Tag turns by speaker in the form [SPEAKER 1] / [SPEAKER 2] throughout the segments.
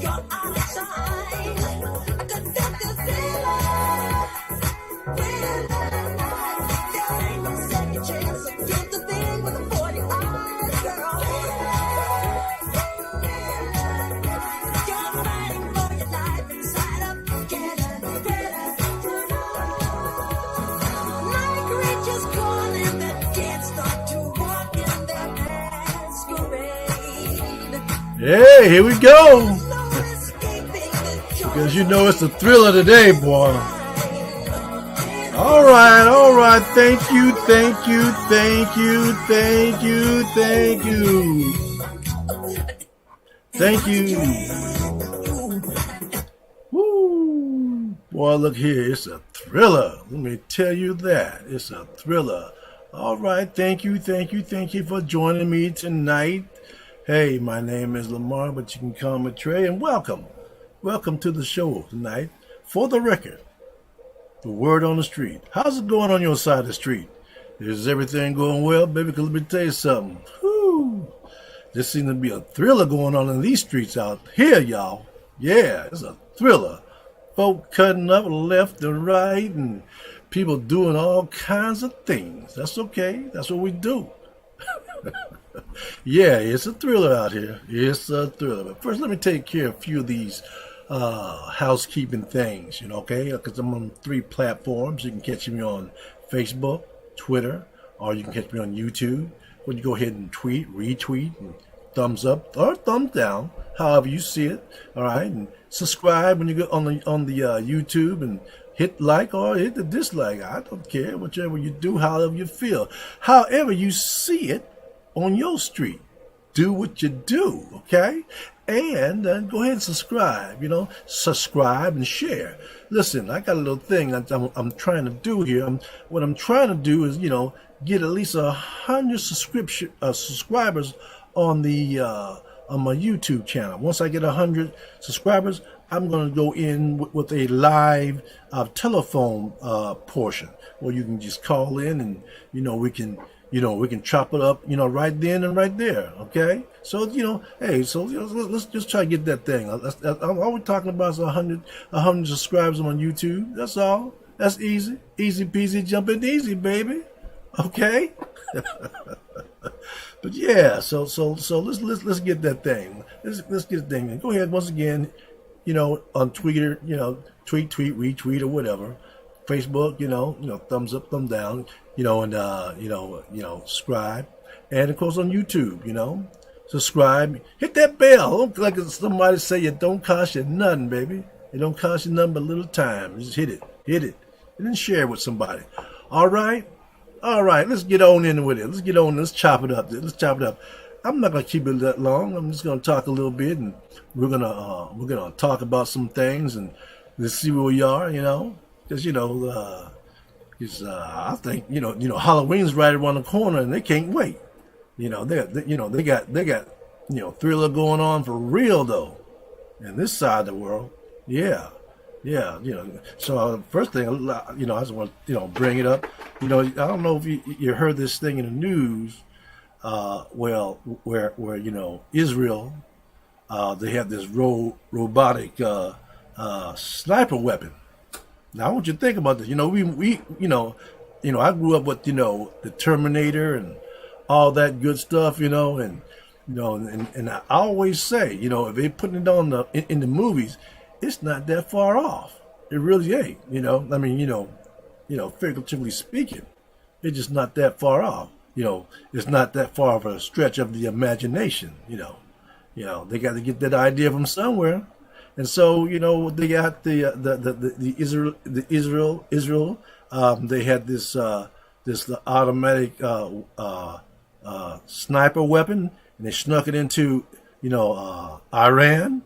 [SPEAKER 1] You're outside. I could feel the feeling. There ain't no second chance. So do the thing with the 40 eyes, girl. You're fighting for your life inside of Greta. Night creatures crawling that can't stop to walk in their masquerade.
[SPEAKER 2] Hey, here we go.
[SPEAKER 1] No escaping the joy.
[SPEAKER 2] Because you know it's a thriller today, boy. All right. Thank you. Woo. Boy, look here. It's a thriller. Let me tell you that. It's a thriller. All right. Thank you for joining me tonight. Hey, my name is Lamar, but you can call me Trey, and welcome. Welcome to the show tonight. For the record, the word on the street. How's it going on your side of the street? Is everything going well, baby? Because let me tell you something. Whew. There seems to be a thriller going on in these streets out here, y'all. Yeah, it's a thriller. Folk cutting up left and right and people doing all kinds of things. That's okay. That's what we do. Yeah, it's a thriller out here. It's a thriller. But first, let me take care of a few of these housekeeping things, okay? Because I'm on 3 platforms. You can catch me on Facebook, Twitter, or you can catch me on YouTube. When you go ahead and tweet, retweet, and thumbs up or thumbs down, however you see it. All right, and subscribe when you go on the YouTube, and hit like or hit the dislike. I don't care, whichever you do, however you feel, however you see it on your street. Do what you do, okay? And go ahead and subscribe, subscribe and share. Listen, I got a little thing I'm trying to do here. What I'm trying to do is, get at least 100 subscribers on my YouTube channel. Once I get 100 subscribers, I'm going to go in with a live telephone portion where you can just call in and, we can chop it up, right then and right there. Okay. So, hey, so let's just try to get that thing. All we're talking about is 100 subscribers on YouTube. That's all. That's easy. Easy peasy, jumping easy, baby. Okay. But yeah, so let's get that thing. Let's get the thing. Go ahead once again, on Twitter, tweet, retweet, or whatever. Facebook, thumbs up, thumb down, and subscribe. And of course on YouTube, subscribe. Hit that bell. Don't like somebody say it don't cost you nothing, baby. It don't cost you nothing but a little time. Just hit it, and then share it with somebody. All right. Let's get on in with it. Let's chop it up. I'm not gonna keep it that long. I'm just gonna talk a little bit, and we're gonna talk about some things, and let's see where we are. Because I think Halloween's right around the corner, and they can't wait. They got thriller going on for real though, in this side of the world. Yeah. So first thing, I just want to bring it up. I don't know if you heard this thing in the news. Where Israel, they have this robotic sniper weapon. Now I want you to think about this. We I grew up with the Terminator and all that good stuff. And I always say, if they putting it on in the movies, it's not that far off. It really ain't. Figuratively speaking, it's just not that far off. It's not that far of a stretch of the imagination. They got to get that idea from somewhere. And so, they got the Israel. They had this automatic sniper weapon, and they snuck it into Iran,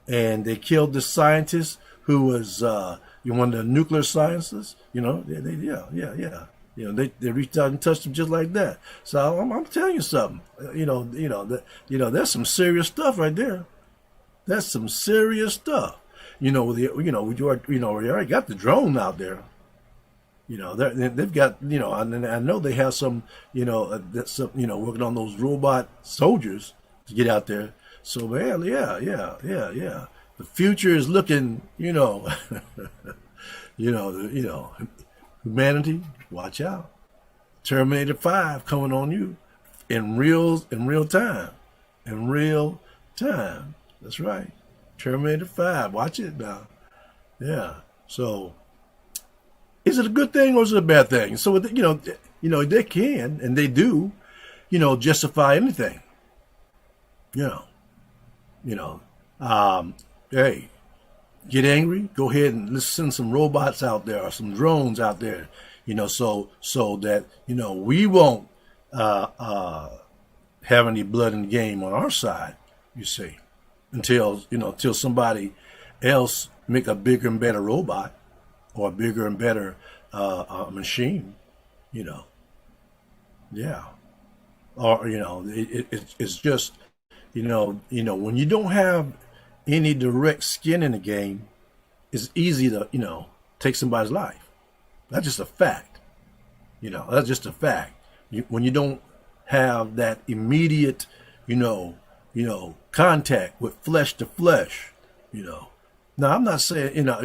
[SPEAKER 2] and they killed the scientist who was one of the nuclear scientists. They reached out and touched him just like that. So I'm telling you something. There's some serious stuff right there. That's some serious stuff. We already got the drone out there. They've got, and I know they have some, working on those robot soldiers to get out there So man, yeah. The future is looking, humanity. Watch out. Terminator 5 coming on you in real time. In real time. That's right. Terminator 5. Watch it now. Yeah. So is it a good thing or is it a bad thing? So they can and they do, justify anything. You know, you know. Hey, get angry. Go ahead and let's send some robots out there or some drones out there. So that we won't uh, uh, have any blood in the game on our side. You see, until somebody else make a bigger and better robot or a bigger and better machine. You know, yeah. Or it's just when you don't have any direct skin in the game, it's easy to take somebody's life. That's just a fact. That's just a fact. When you don't have that immediate contact with flesh to flesh. Now I'm not saying let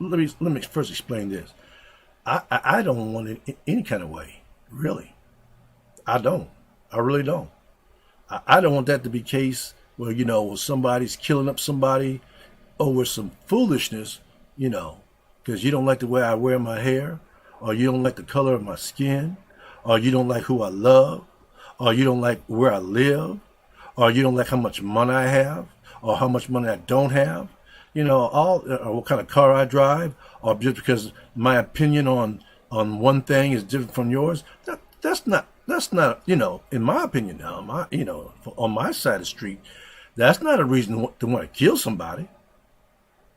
[SPEAKER 2] me first explain this. I don't want it any kind of way, really. I don't. I really don't. I don't want that to be case where somebody's killing up somebody over some foolishness, because you don't like the way I wear my hair, or you don't like the color of my skin, or you don't like who I love, or you don't like where I live, or you don't like how much money I have, or how much money I don't have, or what kind of car I drive, or just because my opinion on one thing is different from yours. That's not in my opinion now, on my side of the street, that's not a reason to want to kill somebody.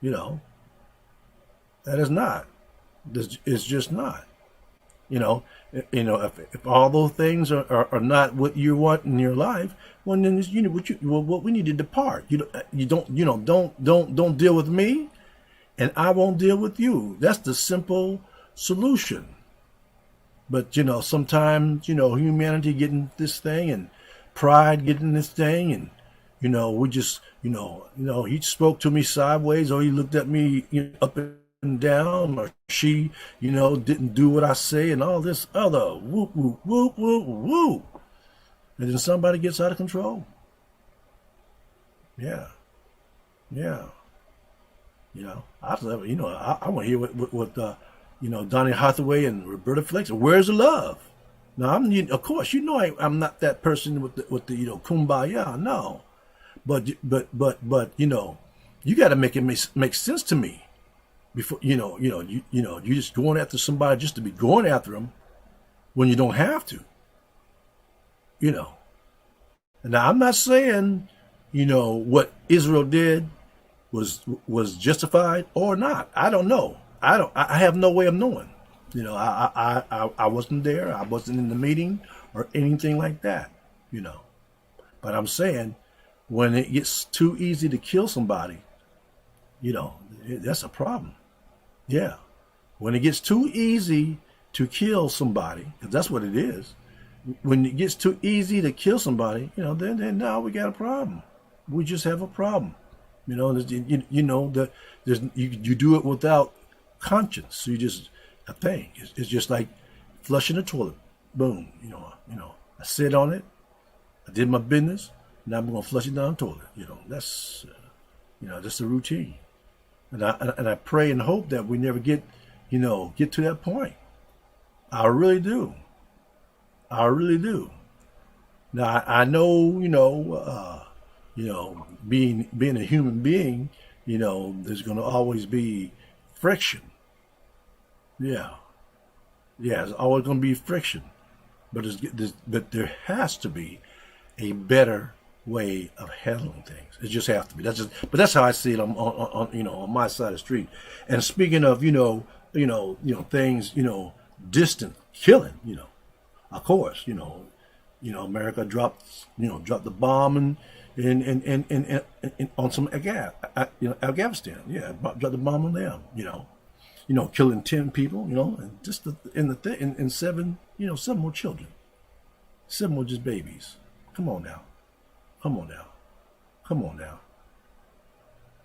[SPEAKER 2] You know, that is not. It's just not. You know, if all those things are not what you want in your life, well then what we need to depart. Don't deal with me, and I won't deal with you. That's the simple solution. But sometimes humanity getting this thing and pride getting this thing, and we just he spoke to me sideways, or he looked at me up and down, or she didn't do what I say, and all this other whoop whoop whoop whoop whoop, and then somebody gets out of control. Yeah, yeah. I want to hear what Donny Hathaway and Roberta Flex. Where's the love? Now of course I'm not that person with the kumbaya. No, but you got to make it make sense to me before you just going after somebody just to be going after them when you don't have to. And now I'm not saying what Israel did was justified or not. I don't know. I have no way of knowing. I wasn't there. I wasn't in the meeting or anything like that. But I'm saying when it gets too easy to kill somebody, that's a problem. Yeah. When it gets too easy to kill somebody, because that's what it is. When it gets too easy to kill somebody, then now we got a problem. We just have a problem. You do it without conscience. So you just a thing. It's just like flushing the toilet. Boom. I sit on it. I did my business. Now I'm gonna flush it down the toilet. That's that's the routine. And I pray and hope that we never get to that point. I really do. I really do. Now I know being a human being, there's gonna always be friction. Yeah, there's always going to be friction, but but there has to be a better way of handling things. It just has to be. But that's how I see it on my side of the street. And speaking of things distant killing, of course America dropped the bomb and on some Afghanistan. Yeah, dropped the bomb on them. Killing 10 people, and just in seven more children. 7 were just babies. Come on now. Come on now. Come on now.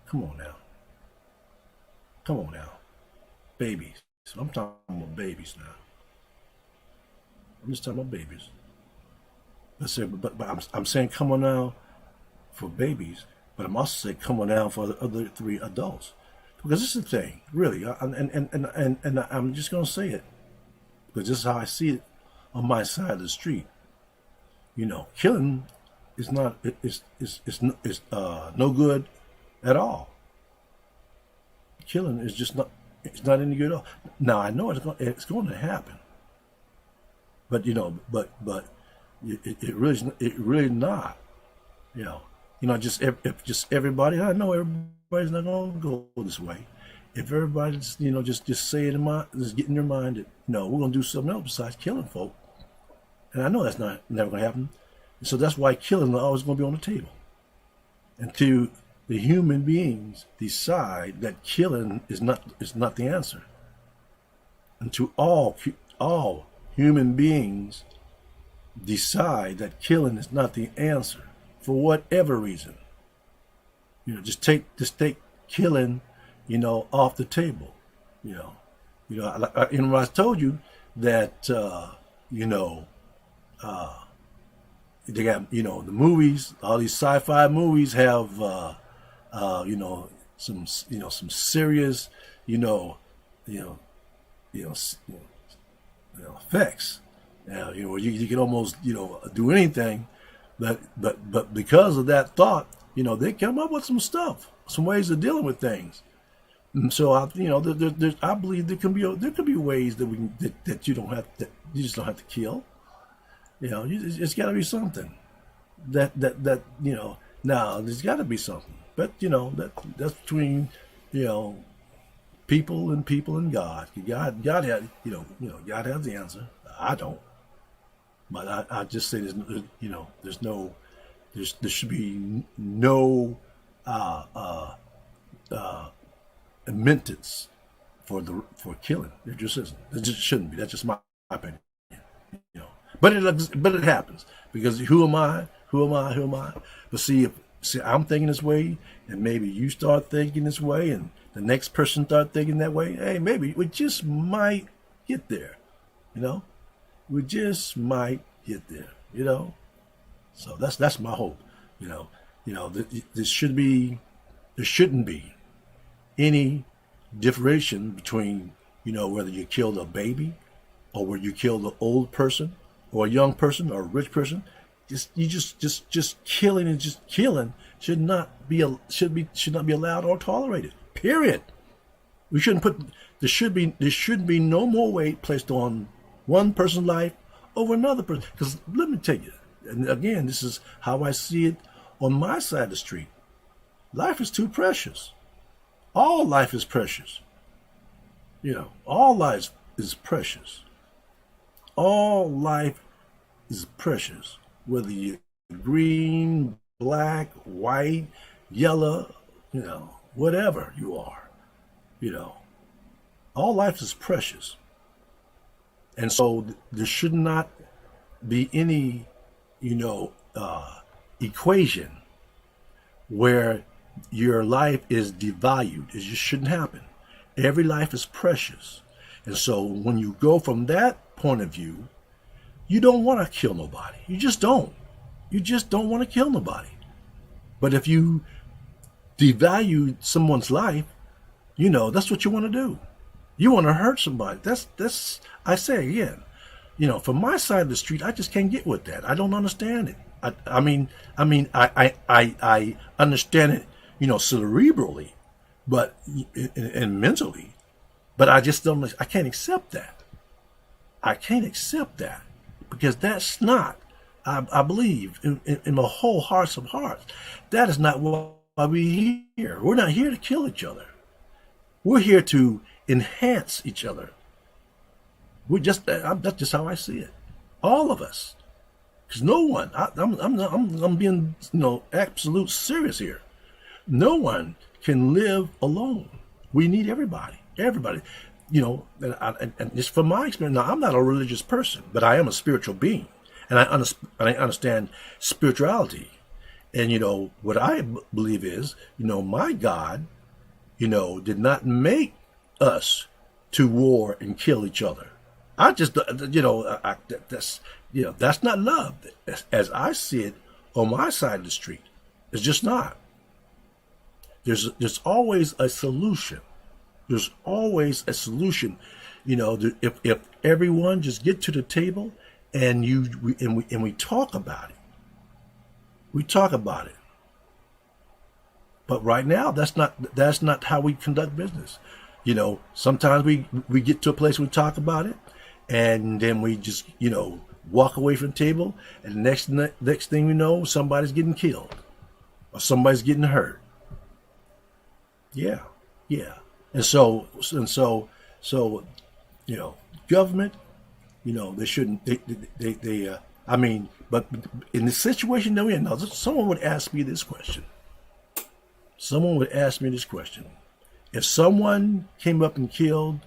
[SPEAKER 2] Come on now. Come on now. Babies. I'm talking about babies now. I'm just talking about babies. Let's say, but I'm saying come on now for babies, but I'm also saying come on now for the other three adults. Because this is the thing, really, and I'm just gonna say it because this is how I see it on my side of the street. Killing is not is no good at all. Killing is just not it's not any good at all. Now I know it's going to happen, but it really not. Just if just everybody. I know everybody's not going to go this way. If everybody just say it in mind, just get in their mind that we're going to do something else besides killing folk, and I know that's never going to happen. So that's why killing is always going to be on the table until the human beings decide that killing is not the answer. Until all human beings decide that killing is not the answer for whatever reason. Just take killing, off the table. I told you that they got the movies, all these sci-fi movies have some serious effects. Now you can almost do anything, but because of that thought, they come up with some stuff, some ways of dealing with things. And so I believe there could be ways that that you just don't have to kill. It's got to be something that now there's got to be something, but that's between people and God. God had God has the answer. I don't, but I just say there should be no amendments for killing. There just isn't. There just shouldn't be. That's just my opinion. But it happens because who am I? But see, I'm thinking this way, and maybe you start thinking this way, and the next person start thinking that way. Hey, maybe we just might get there. We just might get there. So that's my hope. There shouldn't be any differentiation between whether you killed a baby or whether you killed an old person or a young person or a rich person. Just killing and just killing should not be allowed or tolerated. Period. We shouldn't there shouldn't be no more weight placed on one person's life over another person. Because let me tell you, and again, this is how I see it on my side of the street. Life is too precious. All life is precious. All life is precious. All life is precious. Whether you're green, black, white, yellow, whatever you are, all life is precious. And so there should not be any, equation where your life is devalued. It just shouldn't happen. Every life is precious. And so when you go from that point of view, you don't want to kill nobody. You just don't. You just don't want to kill nobody. But if you devalue someone's life, that's what you want to do. You want to hurt somebody. That's I say again, from my side of the street, I just can't get with that. I don't understand it. I mean, I understand it, cerebrally, but and mentally, but I just don't. I can't accept that. I can't accept that because that's not. I believe in my whole hearts of hearts, that is not why we're here. We're not here to kill each other. We're here to enhance each other. That's just how I see it. All of us. Because no one, I'm being, absolute serious here. No one can live alone. We need everybody. Everybody. And just from my experience, now I'm not a religious person, but I am a spiritual being. And I understand spirituality. And what I believe is, my God, did not make us to war and kill each other. I just, that's not love. As I see it on my side of the street, it's just not. There's always a solution. There's always a solution. If everyone just get to the table and we talk about it. We talk about it. But right now, that's not how we conduct business. Sometimes we get to a place where we talk about it, and then we just walk away from the table, and the next thing we know, somebody's getting killed or somebody's getting hurt. Yeah, yeah. And so government, they shouldn't. I mean, but in the situation that we're in now, someone would ask me this question. Someone would ask me this question. If someone came up and killed,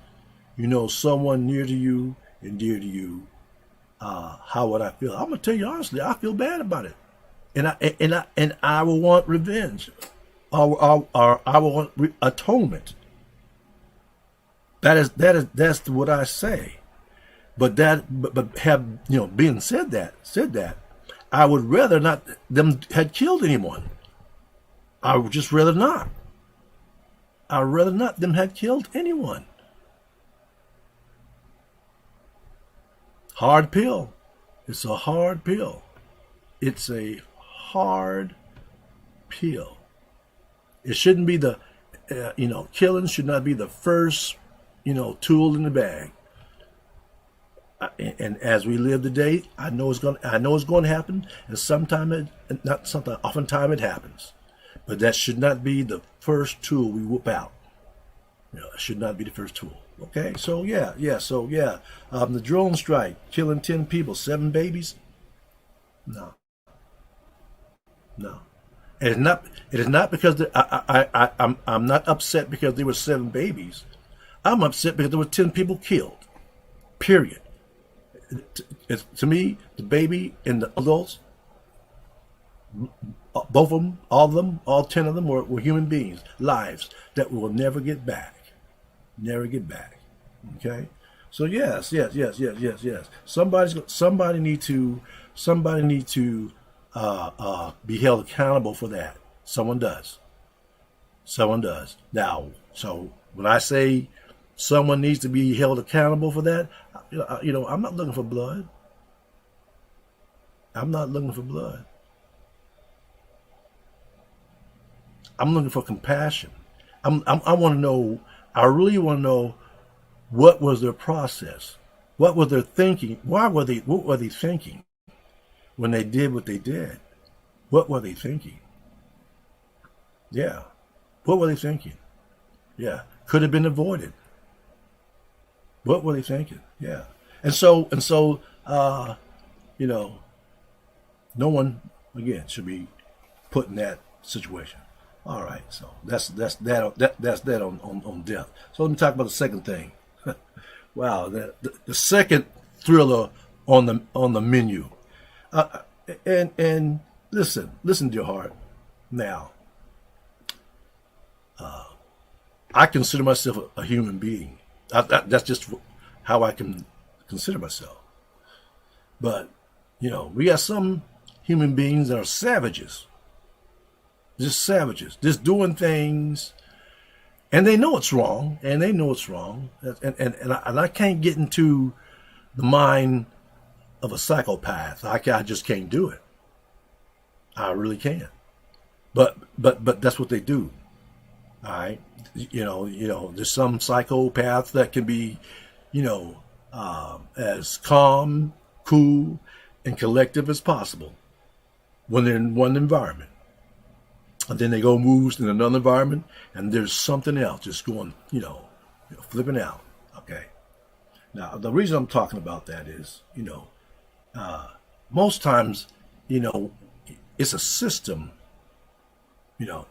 [SPEAKER 2] someone near to you and dear to you, how would I feel? I'm gonna tell you honestly, I feel bad about it, and I will want revenge, or I will want atonement. That's what I say. But being said that, I would rather not them had killed anyone. I would just rather not. I'd rather not them had killed anyone. Hard pill. It's a hard pill. It's a hard pill. It shouldn't be killing should not be the first, tool in the bag. And as we live today, I know it's going to happen, and oftentimes it happens. But that should not be the first tool we whoop out. It should not be the first tool. Okay, so the drone strike, killing 10 people, 7 babies. No. It is not because I'm not upset because there were 7 babies. I'm upset because there were 10 people killed. Period. To me, the baby and the adults, both of them, all 10 of them were human beings, lives that we will never get back. Never get back. Okay? So yes. Somebody need to be held accountable for that. Someone does. Now, so when I say someone needs to be held accountable for that, I'm not looking for blood. I'm not looking for blood. I'm looking for compassion. I want to know. I really want to know what was their process. What was their thinking? What were they thinking when they did what they did? What were they thinking? Yeah. What were they thinking? Yeah. Could have been avoided. What were they thinking? Yeah. And so, no one again should be put in that situation. All right. So that's that on death. So let me talk about the second thing. Wow, the second thriller on the menu. And listen, dear heart. Now, I consider myself a human being. That's just how I can consider myself. But we got some human beings that are savages. Just savages, just doing things, and they know it's wrong, and I can't get into the mind of a psychopath. I just can't do it. I really can't. But that's what they do. All right, there's some psychopaths that can be, as calm, cool, and collective as possible when they're in one environment. And then they go moves in another environment, and there's something else just going, flipping out. Okay. Now, the reason I'm talking about that is, most times, it's a system. Now,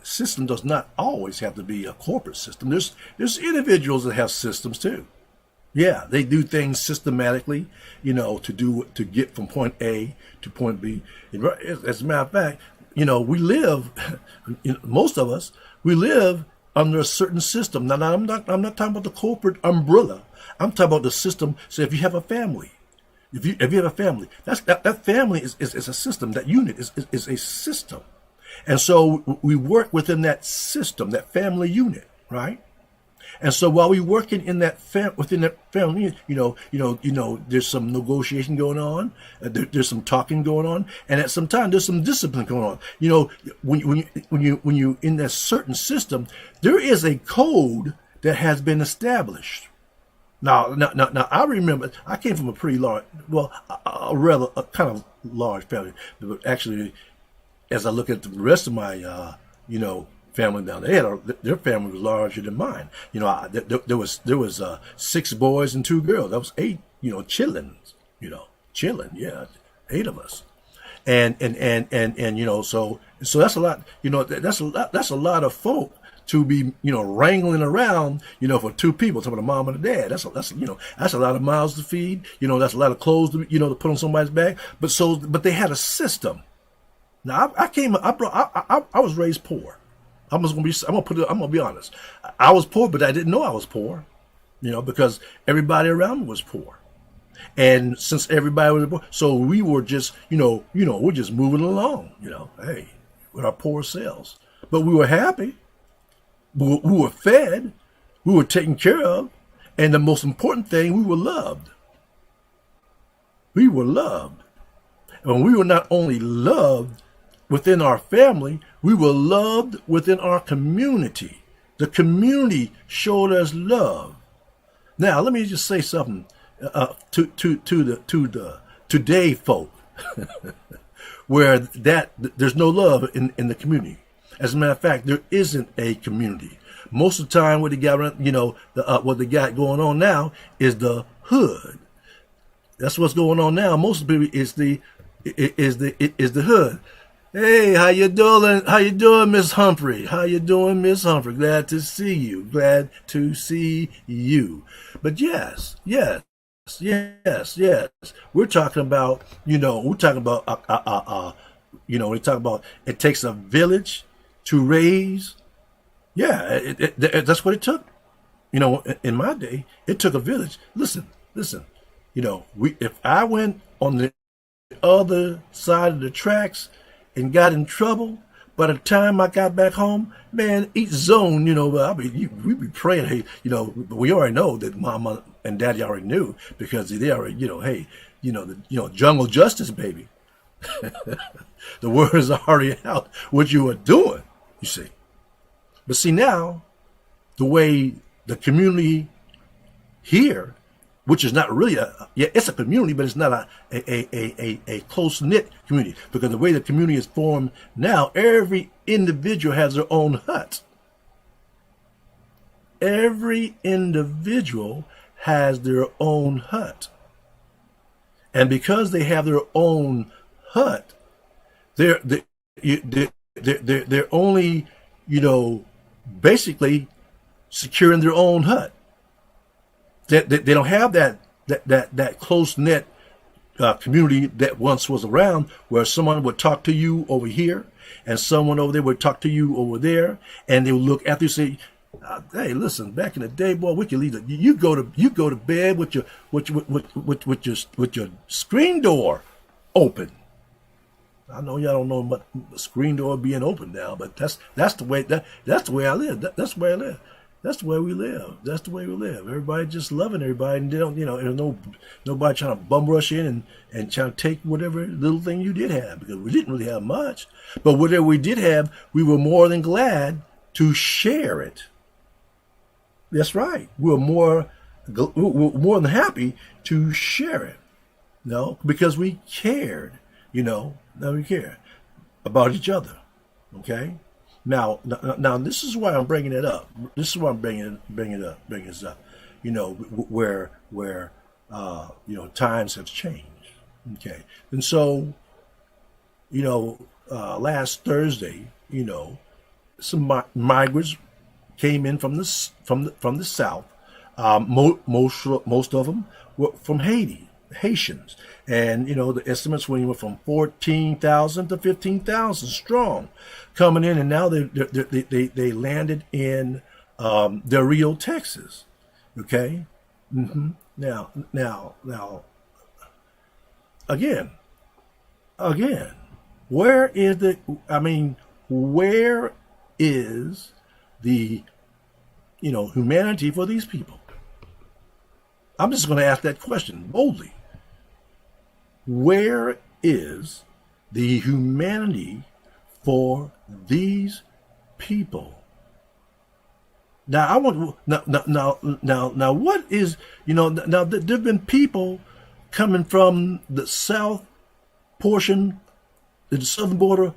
[SPEAKER 2] system does not always have to be a corporate system. There's individuals that have systems too. Yeah, they do things systematically, to get from point A to point B. And as a matter of fact, we live, most of us, we live under a certain system. Now, I'm not talking about the corporate umbrella. I'm talking about the system. So if you have a family, if you have a family, that family is a system. That unit is a system, and so we work within that system, that family unit, right? And so while we working in within that family, there's some negotiation going on, there's some talking going on, and at some time there's some discipline going on. When you in that certain system, there is a code that has been established. Now, I remember I came from a pretty large, well, a kind of large family, but actually, as I look at the rest of my, family down there, their family was larger than mine. There was 6 boys and 2 girls. That was 8. Chilling. Chilling. Yeah, 8 of us. And so that's a lot. That's a lot of folk to be wrangling around for 2 people, talking about a mom and a dad. That's a lot of mouths to feed. That's a lot of clothes to put on somebody's back. But they had a system. Now I was raised poor. I'm gonna be honest. I was poor, but I didn't know I was poor, because everybody around me was poor. And since everybody was poor, so we were just, we're just moving along, hey, with our poor selves. But we were happy. We were fed. We were taken care of. And the most important thing, we were loved. We were loved. And we were not only loved within our family, we were loved within our community. The community showed us love. Now, let me just say something to the today folk, where there's no love in the community. As a matter of fact, there isn't a community. Most of the time, what they got going on now is the hood. That's what's going on now. Most of the people is the hood. Hey, how you doing? How you doing, Miss Humphrey? How you doing, Miss Humphrey? Glad to see you. Glad to see you. But yes. We're talking about, we talk about it takes a village to raise. Yeah, that's what it took. In my day, it took a village. Listen. If I went on the other side of the tracks and got in trouble, by the time I got back home, man, each zone, we'd be praying, hey, we already know that mama and daddy already knew, because they already, hey, jungle justice, baby. The word is already out what you were doing, you see. But see, now, the way the community here, which is not really it's a community, but it's not a close-knit community, because the way the community is formed now, every individual has their own hut. Every individual has their own hut. And because they have their own hut, they're only, basically securing their own hut. They don't have that close knit community that once was around, where someone would talk to you over here and someone over there would talk to you over there, and they would look after you and say, "Hey, listen, back in the day, boy, we could leave it. You go to bed with your screen door open." I know y'all don't know about the screen door being open now, but that's the way that's the way I live. That's the way I live. That's the way we live. That's the way we live. Everybody just loving everybody, and they don't, there's nobody trying to bum rush in and trying to take whatever little thing you did have, because we didn't really have much. But whatever we did have, we were more than glad to share it. That's right. We were more than happy to share it. Because we cared. Now we care about each other. Okay. Now, this is why I'm bringing it up. This is why I'm bringing this up. Where times have changed. Okay, and so, last Thursday, some migrants came in from the south, Most of them were from Haiti, Haitians, and the estimates went from 14,000 to 15,000 strong, coming in, and now they landed in Del Rio, Texas. Okay, now again, where is the? I mean, where is the humanity for these people? I'm just going to ask that question boldly. Where is the humanity for these people? Now I want now what is now there've been people coming from the south portion, the southern border,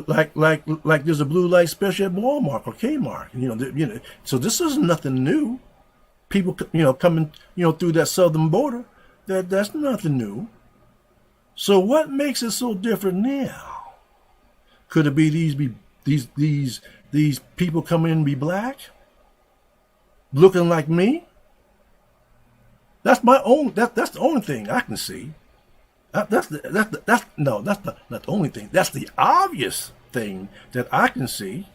[SPEAKER 2] like there's a blue light special at Walmart or Kmart. So this is nothing new. People, coming, through that southern border, that's nothing new. So what makes it so different now? Could it be these people coming in and be black, looking like me? That's my own. That's the only thing I can see. That's not the only thing. That's the obvious thing that I can see.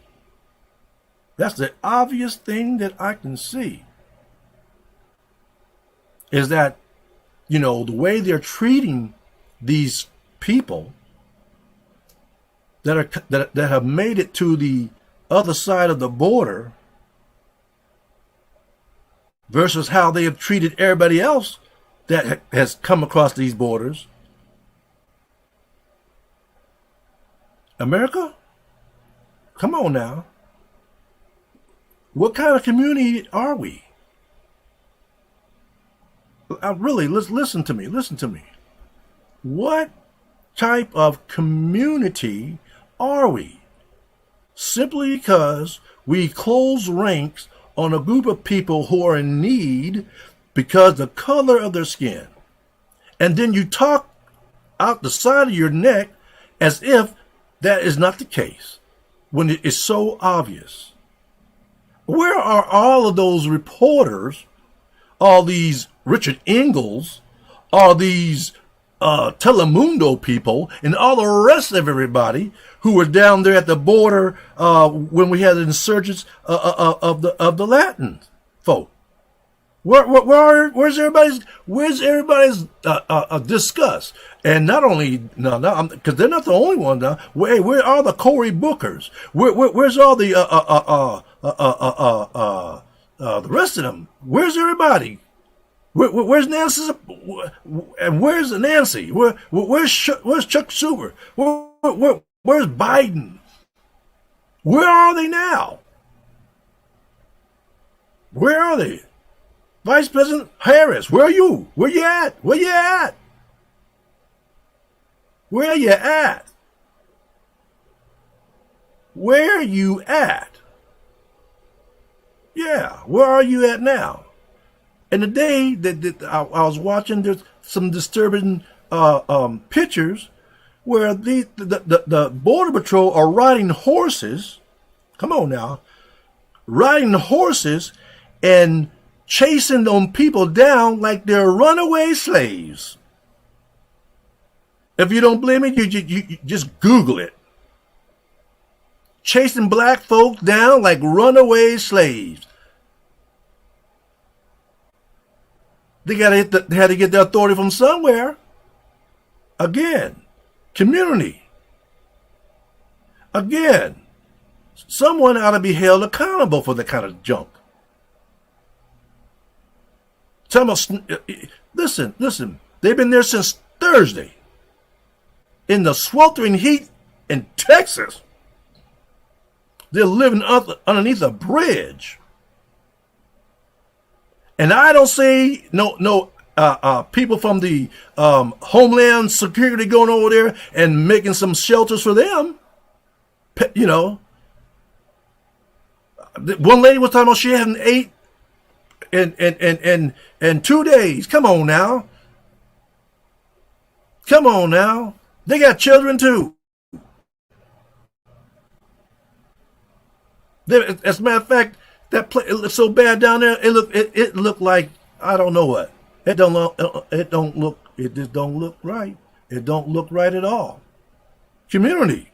[SPEAKER 2] That's the obvious thing that I can see. Is that, the way they're treating these people that have made it to the other side of the border versus how they have treated everybody else that has come across these borders. America? Come on now. What kind of community are we? Really, listen to me. Listen to me. What type of community are we? Simply because we close ranks on a group of people who are in need because the color of their skin. And then you talk out the side of your neck as if that is not the case, when it is so obvious. Where are all of those reporters, all these Richard Ingalls, all these Telemundo people, and all the rest of everybody who were down there at the border when we had the insurgents of the Latin folk? Where's everybody's discuss? And not only because they're not the only one now. Where are the Cory Bookers? Where's all the rest of them? Where's everybody? Where's Nancy? And where's Nancy? Where's Chuck Schumer? Where's Biden? Where are they now? Where are they? Vice President Harris, where are you? Where you at? Where you at? Where you at? Where you at? Yeah, where are you at now? And the day that I was watching, there's some disturbing pictures where the Border Patrol are riding horses. Come on now. Riding horses and chasing them people down like they're runaway slaves. If you don't believe me, you just Google it. Chasing black folk down like runaway slaves. They had to get their authority from somewhere. Again, community. Again, someone ought to be held accountable for that kind of junk. Listen. They've been there since Thursday. In the sweltering heat in Texas. They're living underneath a bridge. And I don't see no people from the Homeland Security going over there and making some shelters for them. One lady was talking about she hadn't ate in 2 days. Come on now. They got children too. As a matter of fact, That place, it looked so bad down there. It looked like I don't know what. It just don't look right. It don't look right at all. Community.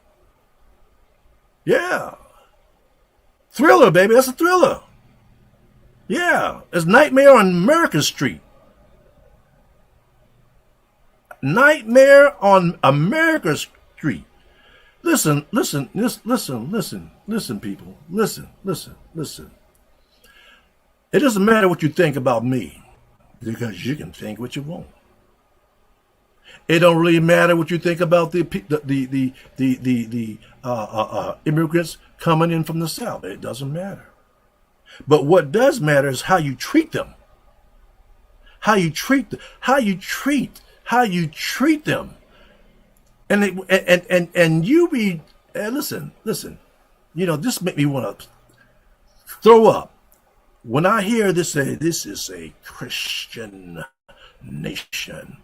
[SPEAKER 2] Yeah. Thriller, baby. That's a thriller. Yeah. It's Nightmare on America Street. Nightmare on America Street. Listen, people. Listen. It doesn't matter what you think about me, because you can think what you want. It don't really matter what you think about the immigrants coming in from the South. It doesn't matter. But what does matter is how you treat them. How you treat them. And you be listen. You know, this make me want to throw up when I hear this say this is a Christian nation.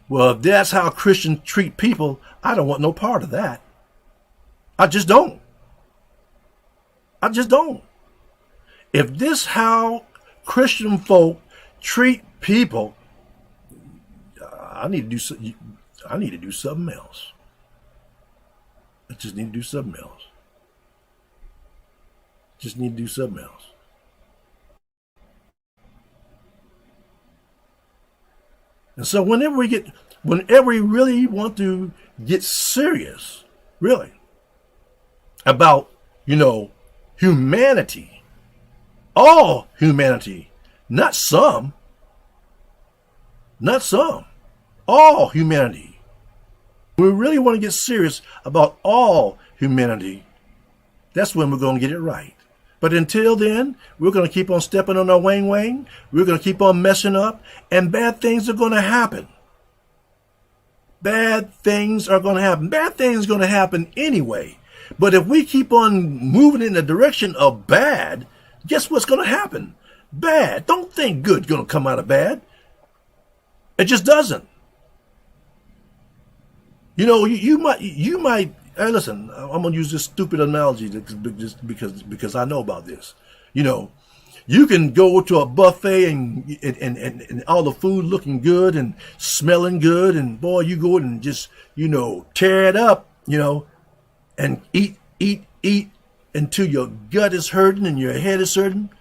[SPEAKER 2] Well, if that's how Christians treat people, I don't want no part of that. I just don't. If this how Christian folk treat people, I need to do something else. I just need to do something else. And so whenever we really want to get serious, really, about, humanity, all humanity, not some, all humanity. We really want to get serious about all humanity. That's when we're going to get it right. But until then, we're going to keep on stepping on our wang. We're going to keep on messing up, and bad things are going to happen. Bad things are going to happen anyway. But if we keep on moving in the direction of bad, guess what's going to happen? Bad. Don't think good's going to come out of bad. It just doesn't. You might. Hey, listen, I'm gonna use this stupid analogy just because I know about this. You can go to a buffet and all the food looking good and smelling good, and boy, you go and just tear it up, and eat until your gut is hurting and your head is hurting.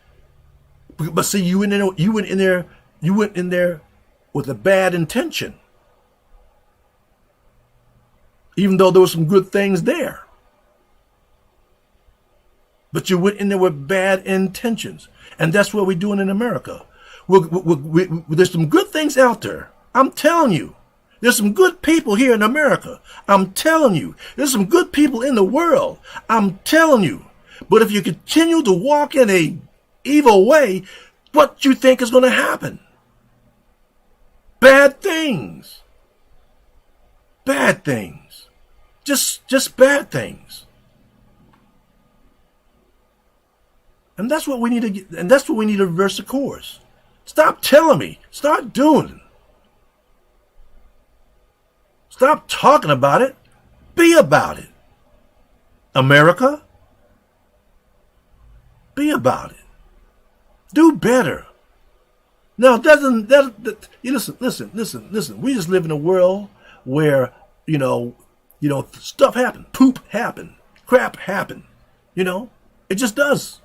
[SPEAKER 2] But see, you went in there with a bad intention. Even though there were some good things there. But you went in there with bad intentions. And that's what we're doing in America. There's some good things out there. I'm telling you. There's some good people here in America. I'm telling you. There's some good people in the world. I'm telling you. But if you continue to walk in a evil way, what do you think is going to happen? Bad things. Bad things. Just bad things. And that's what we need to get, and that's what we need to reverse the course. Stop telling me. Start doing it. Stop talking about it. Be about it. America, be about it. Do better. Now, listen. We just live in a world where, stuff happen, poop happen, crap happen. It just does.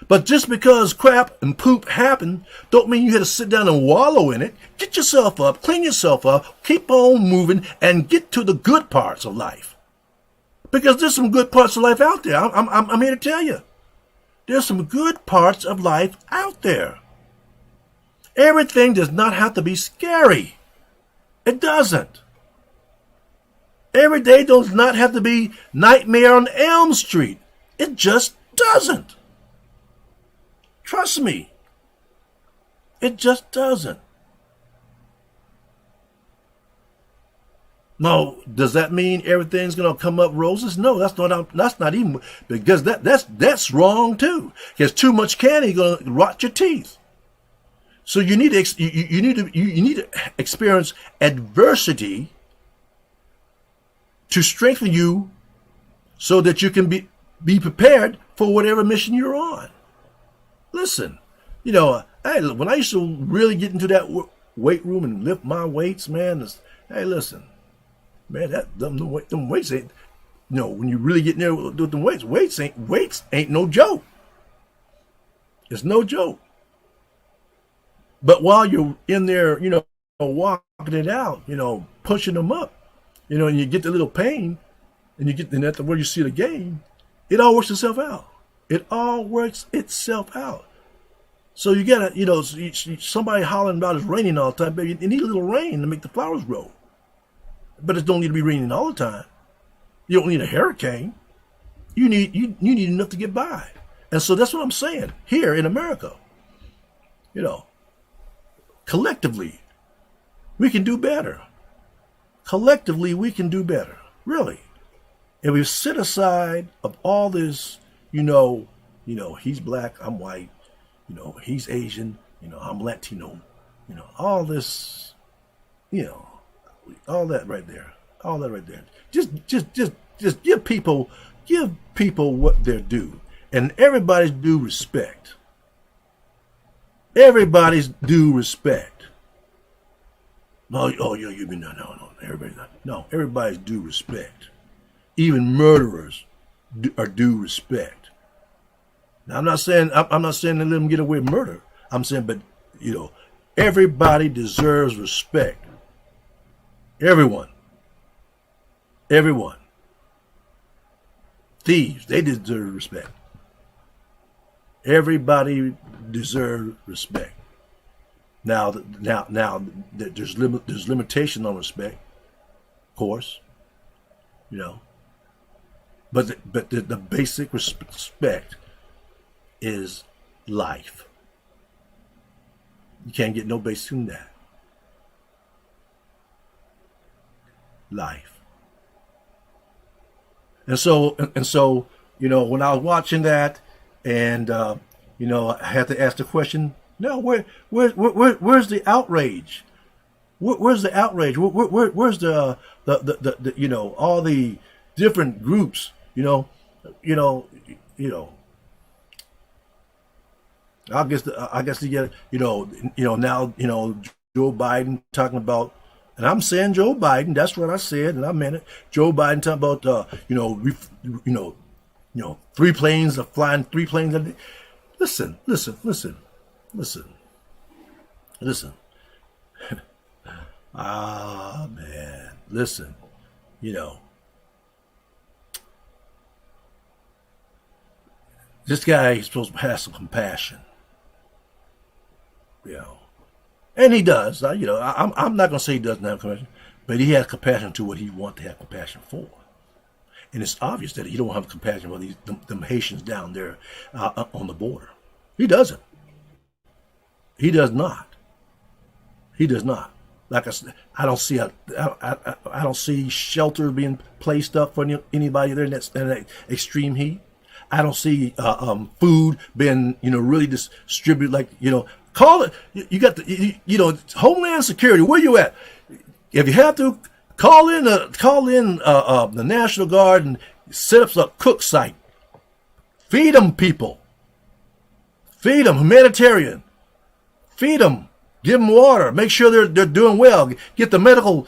[SPEAKER 2] But just because crap and poop happen, don't mean you had to sit down and wallow in it. Get yourself up, clean yourself up, keep on moving, and get to the good parts of life. Because there's some good parts of life out there. I'm here to tell you. There's some good parts of life out there. Everything does not have to be scary. It doesn't. Every day does not have to be Nightmare on Elm Street. It just doesn't. Trust me. It just doesn't. Now, does that mean everything's going to come up roses? No, that's not even, because that's wrong too. Because too much candy going to rot your teeth. So you need to experience adversity to strengthen you so that you can be prepared for whatever mission you're on. Listen, hey, when I used to really get into that weight room and lift my weights, man, hey, listen, man, them weights ain't, when you really get in there with them weights ain't no joke. It's no joke. But while you're in there, walking it out, pushing them up, and you get the little pain, and that's where you see the gain, it all works itself out. It all works itself out. So you gotta, somebody hollering about it's raining all the time, baby. You need a little rain to make the flowers grow. But it don't need to be raining all the time. You don't need a hurricane. You need enough to get by. And so that's what I'm saying here in America. Collectively, we can do better. Collectively, we can do better. Really. If we sit aside of all this, he's black, I'm white, he's Asian, I'm Latino, all this, all that right there. Just give people what they're due. And everybody's due respect. Everybody's due respect. No, you mean no, everybody's due respect. Even murderers are due respect. Now I'm not saying to let them get away with murder. I'm saying, but everybody deserves respect. Everyone. Thieves, they deserve respect. Everybody deserves respect. Now, there's limitation on respect, of course, but the basic respect is life. You can't get no basic than that. Life. And so, when I was watching that, and I had to ask the question, no, where's the outrage? Where's the outrage? Where's the all the different groups? I guess you get now Joe Biden talking about. And I'm saying Joe Biden. That's what I said, and I meant it. Joe Biden talking about, three planes are flying. 3 planes. Listen. Man, listen. This guy is supposed to have some compassion. And he does. I'm not going to say he doesn't have compassion, but he has compassion to what he wants to have compassion for. And it's obvious that he don't have compassion for them Haitians down there on the border. He doesn't. He does not. Like I said, I don't see shelter being placed up for anybody there in that extreme heat. I don't see food being really distributed like Call it. You got the Homeland Security. Where you at? If you have to, call in the National Guard and set up a cook site. Feed them people. Feed them humanitarian. Feed them. Give them water. Make sure they're doing well. Get a medical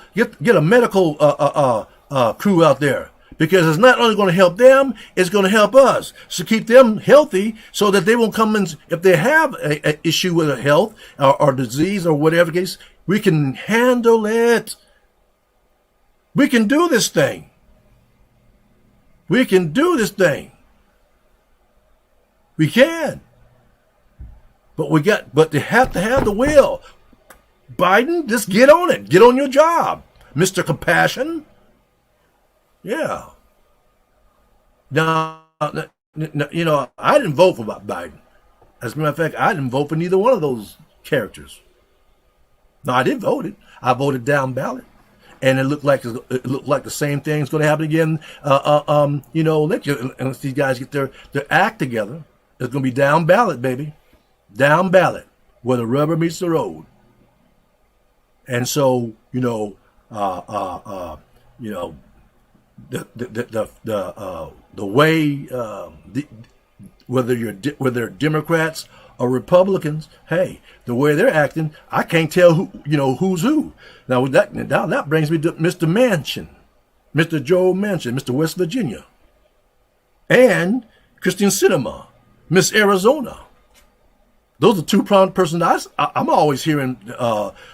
[SPEAKER 2] crew out there. Because it's not only going to help them, it's going to help us. So keep them healthy so that they won't come in. If they have an issue with a health or disease or whatever case, we can handle it. We can do this thing. We can. But they have to have the will. Biden, just get on it. Get on your job, Mr. Compassion. Yeah. Now, I didn't vote for Biden. As a matter of fact, I didn't vote for neither one of those characters. No, I did vote it. I voted down ballot, and it looked like the same thing's going to happen again. Unless these guys get their act together, it's going to be down ballot, baby, down ballot, where the rubber meets the road. And so, the way whether they're Democrats or Republicans. Hey, the way they're acting, I can't tell who's who. Now that brings me to Mr. Manchin, Mr. Joe Manchin, Mr. West Virginia, and Christine Sinema, Miss Arizona. Those are two prominent persons I'm always hearing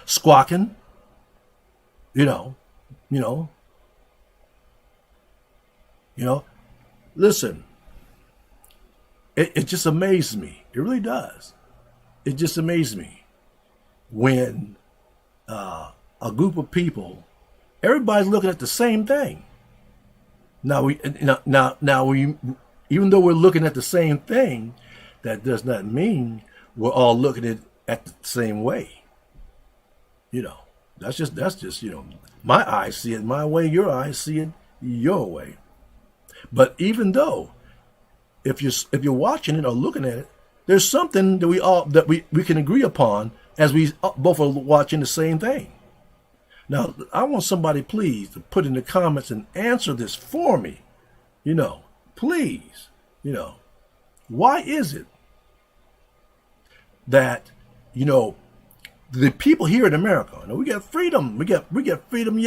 [SPEAKER 2] squawking. Listen, it just amazes me. It really does. It just amazes me when a group of people, everybody's looking at the same thing. Now even though we're looking at the same thing, that does not mean we're all looking at the same way. That's just my eyes see it my way, your eyes see it your way. But even though, if you're watching it or looking at it, there's something that we can agree upon, as we both are watching the same thing. Now, I want somebody, please, to put in the comments and answer this for me. Please. Why is it that the people here in America, we get freedom, we get freedom,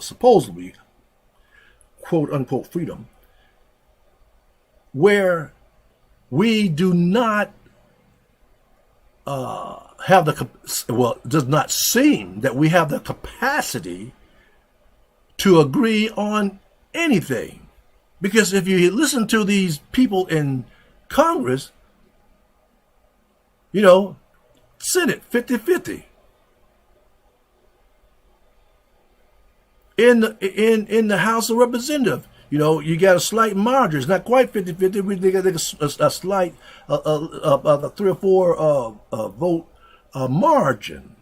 [SPEAKER 2] supposedly, quote unquote freedom, where we do not it does not seem that we have the capacity to agree on anything. Because if you listen to these people in Congress, Senate 50-50. In the House of Representatives, you got a slight margin. It's not quite 50-50. We got a slight 3 or 4 vote margin.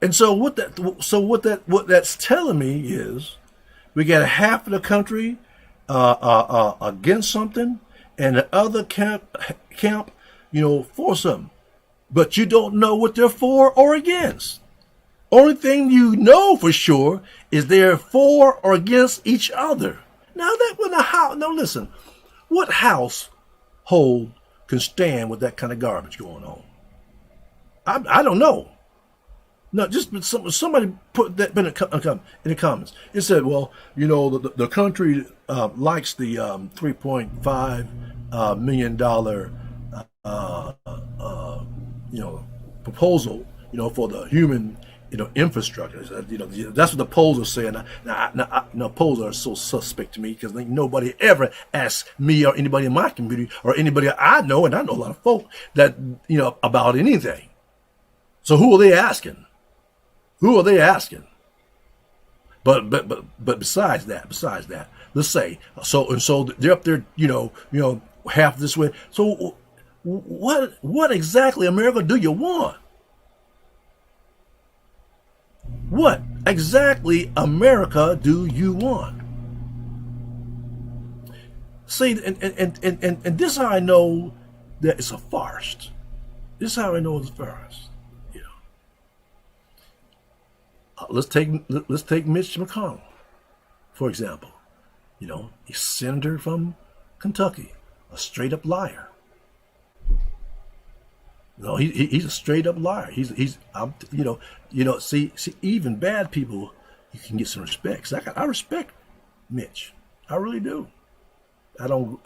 [SPEAKER 2] And so what that's telling me is we got half of the country against something, and the other camp for something. But you don't know what they're for or against. Only thing you know for sure is they're for or against each other. Now listen, what household can stand with that kind of garbage going on? I don't know. No, just somebody put that in the comments. It said, well, the country likes the $3.5 million proposal, for the human, infrastructure. That's what the polls are saying. Now, polls are so suspect to me because nobody ever asks me or anybody in my community or anybody I know, and I know a lot of folk that, about anything. So who are they asking? Who are they asking? But besides that, let's say so they're up there, half this way. So what exactly, America, do you want? What exactly, America, do you want? See, and this is how I know that it's a farce. This is how I know it's a farce. Let's take Mitch McConnell, for example. He's a senator from Kentucky, a straight up liar. No, he's a straight up liar. See, even bad people, you can get some respect. I respect Mitch. I really do. I don't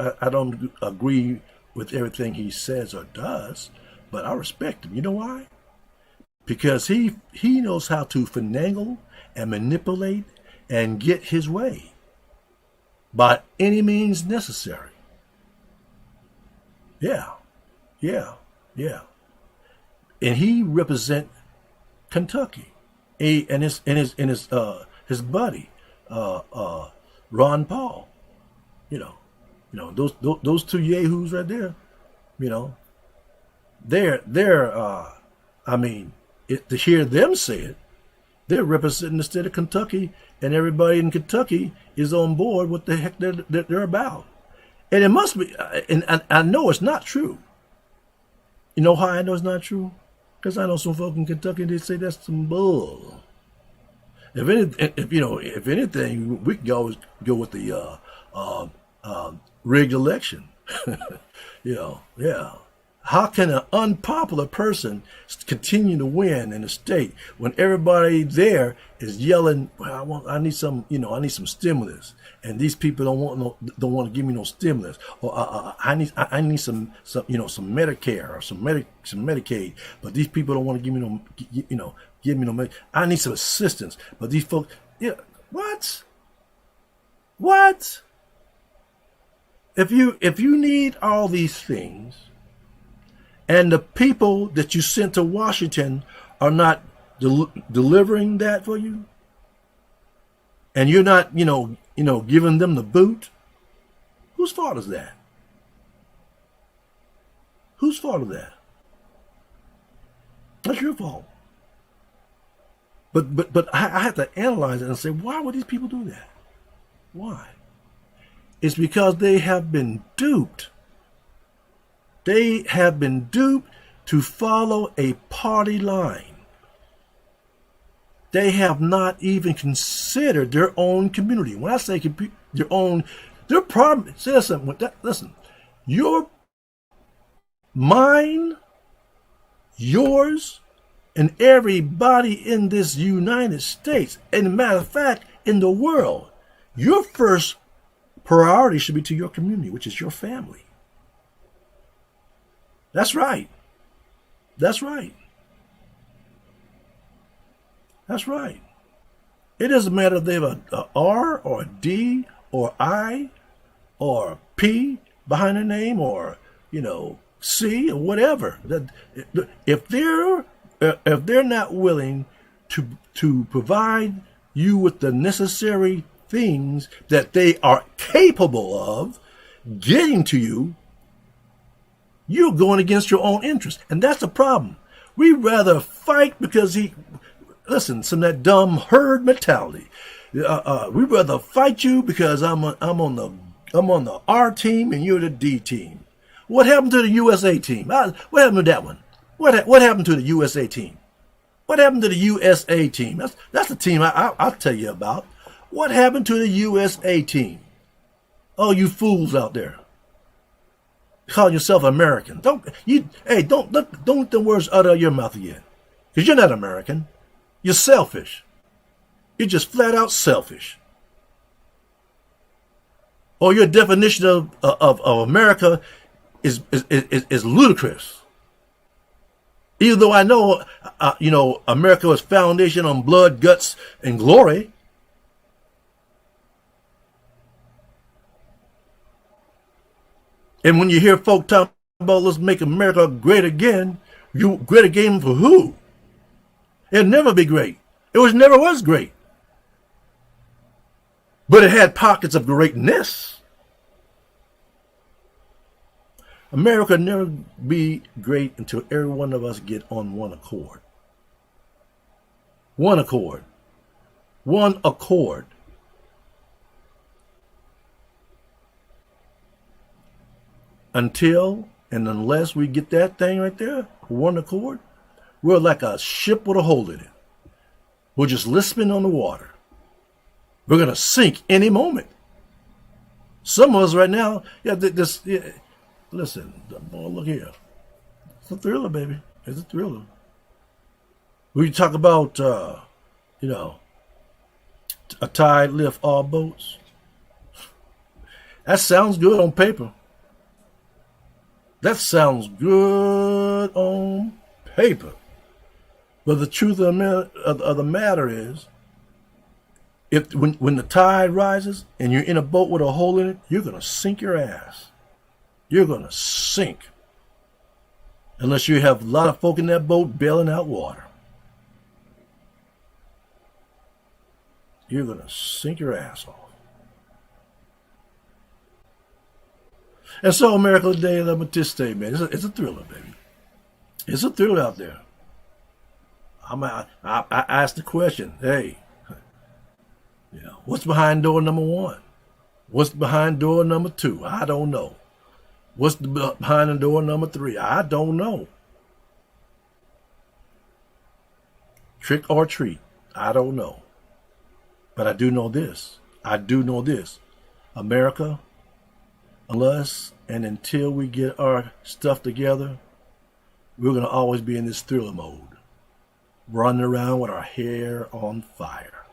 [SPEAKER 2] agree with everything he says or does, but I respect him. You know why? Because he knows how to finagle and manipulate and get his way by any means necessary. Yeah. And he represent Kentucky, and his buddy, Ron Paul. Those two yahoos right there. To hear them say it, they're representing the state of Kentucky, and everybody in Kentucky is on board what the heck they're about. And it must be, and I know it's not true. You know how I know it's not true? Because I know some folk in Kentucky, they say that's some bull. If anything, we can always go with the rigged election. Yeah. How can an unpopular person continue to win in the state when everybody there is yelling, "Well, I need some, I need some stimulus," and these people don't want to give me no stimulus, or I need some Medicare or some Medicaid, but these people don't want to give me no, I need some assistance, but these folks, yeah, what? If you need all these things, and the people that you sent to Washington are not delivering that for you, and you're not, giving them the boot, whose fault is that? Whose fault is that? That's your fault. But I have to analyze it and say, why would these people do that? Why? It's because they have been duped. They have been duped to follow a party line. They have not even considered their own community. When I say their problem, listen, your mine, yours, and everybody in this United States, and a matter of fact, in the world, your first priority should be to your community, which is your family. That's right. That's right. That's right. It doesn't matter if they have a R or a D or I or P behind their name, or C or whatever. If they're not willing to provide you with the necessary things that they are capable of getting to you, you're going against your own interest. And that's the problem. We rather fight because some of that dumb herd mentality. We rather fight you because I'm on the R team and you're the D team. What happened to the USA team? What happened to that one? What happened to the USA team? What happened to the USA team? That's the team I'll tell you about. What happened to the USA team? Oh, you fools out there, call yourself American. Don't let the words out of your mouth again, because you're not American. You're selfish. You're just flat out selfish. Or your definition of America is ludicrous. Even though I know, America was foundation on blood, guts, and glory. And when you hear folk talk about let's make America great again, you great again for who? It'll never be great. Never was great. But it had pockets of greatness. America will never be great until every one of us get on one accord. One accord. One accord. Until and unless we get that thing right there, one accord, we're like a ship with a hole in it. We're just lisping on the water. We're going to sink any moment. Some of us right now, listen, boy, look here. It's a thriller, baby. It's a thriller. We talk about, a tide lift all boats. That sounds good on paper. That sounds good on paper. But the truth of the matter is, when the tide rises and you're in a boat with a hole in it, you're going to sink your ass. You're going to sink. Unless you have a lot of folk in that boat bailing out water. You're going to sink your ass off. And so, America today, let me just say, man, it's a thriller, baby. It's a thriller out there. I asked the question, hey, what's behind door number 1? What's behind door number 2? I don't know. What's behind door number 3? I don't know. Trick or treat? I don't know. But I do know this. America unless and until we get our stuff together, we're going to always be in this thriller mode, running around with our hair on fire.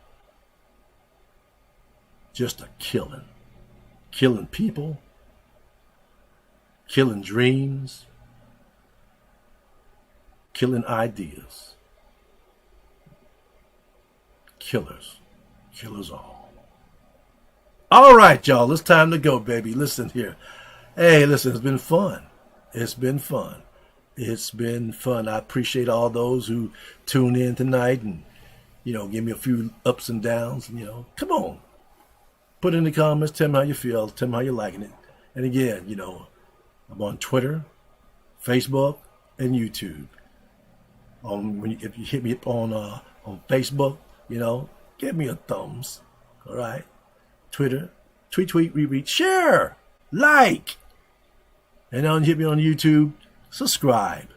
[SPEAKER 2] Just a killing. Killing people, killing dreams, killing ideas. Killers. Killers all. All right, y'all. It's time to go, baby. Listen here. Hey, listen, it's been fun. It's been fun. It's been fun. I appreciate all those who tune in tonight and, give me a few ups and downs. Come on. Put in the comments. Tell me how you feel. Tell me how you're liking it. And again, I'm on Twitter, Facebook, and YouTube. If you hit me up on Facebook, give me a thumbs. All right. Twitter, tweet, retweet, share, like. And then hit me on YouTube, subscribe,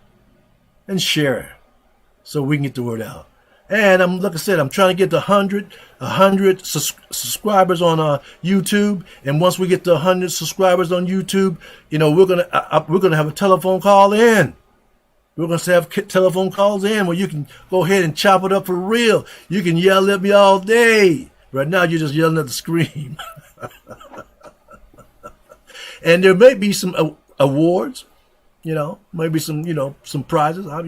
[SPEAKER 2] and share so we can get the word out. And like I said, I'm trying to get to 100 subscribers on YouTube. And once we get to 100 subscribers on YouTube, we're gonna have a telephone call in. We're gonna have telephone calls in where you can go ahead and chop it up for real. You can yell at me all day. Right now, you're just yelling at the screen. And there may be some awards, maybe some prizes. I'm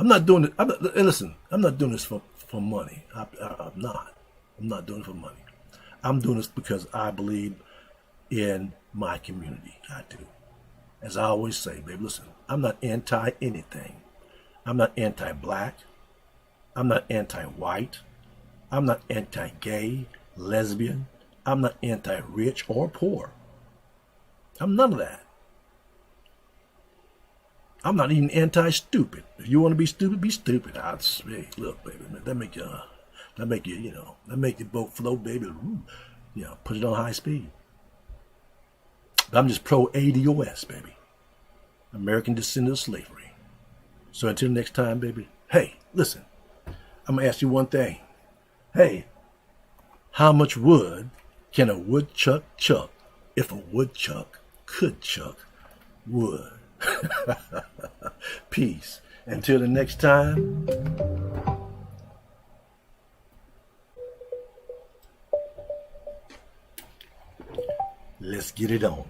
[SPEAKER 2] not doing it. Listen, I'm not doing this for money. I'm not. I'm not doing it for money. I'm doing this because I believe in my community. I do. As I always say, babe, listen, I'm not anti anything. I'm not anti-black. I'm not anti-white. I'm not anti-gay, lesbian. I'm not anti-rich or poor. I'm none of that. I'm not even anti-stupid. If you want to be stupid, be stupid. Hey, look, baby, that make your boat float, baby. Ooh, put it on high speed. But I'm just pro ADOS, baby. American descendant of slavery. So until next time, baby. Hey, listen. I'm gonna ask you one thing. Hey, how much wood can a woodchuck chuck if a woodchuck could chuck wood? Peace. Until the next time. Let's get it on.